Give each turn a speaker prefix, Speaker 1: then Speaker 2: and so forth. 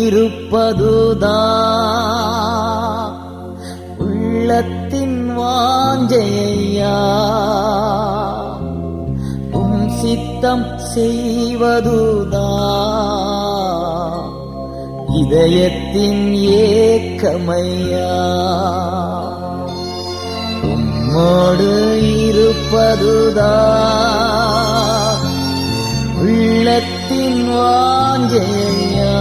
Speaker 1: இருப்பதுதான் உள்ளத்தின் வாஞ்சையா, உம் சித்தம் செய்வதுதான் இதயத்தின் ஏக்கமையா. உம்மோடு இருப்பதுதான் உள்ளத்தின் வாஞ்சையா.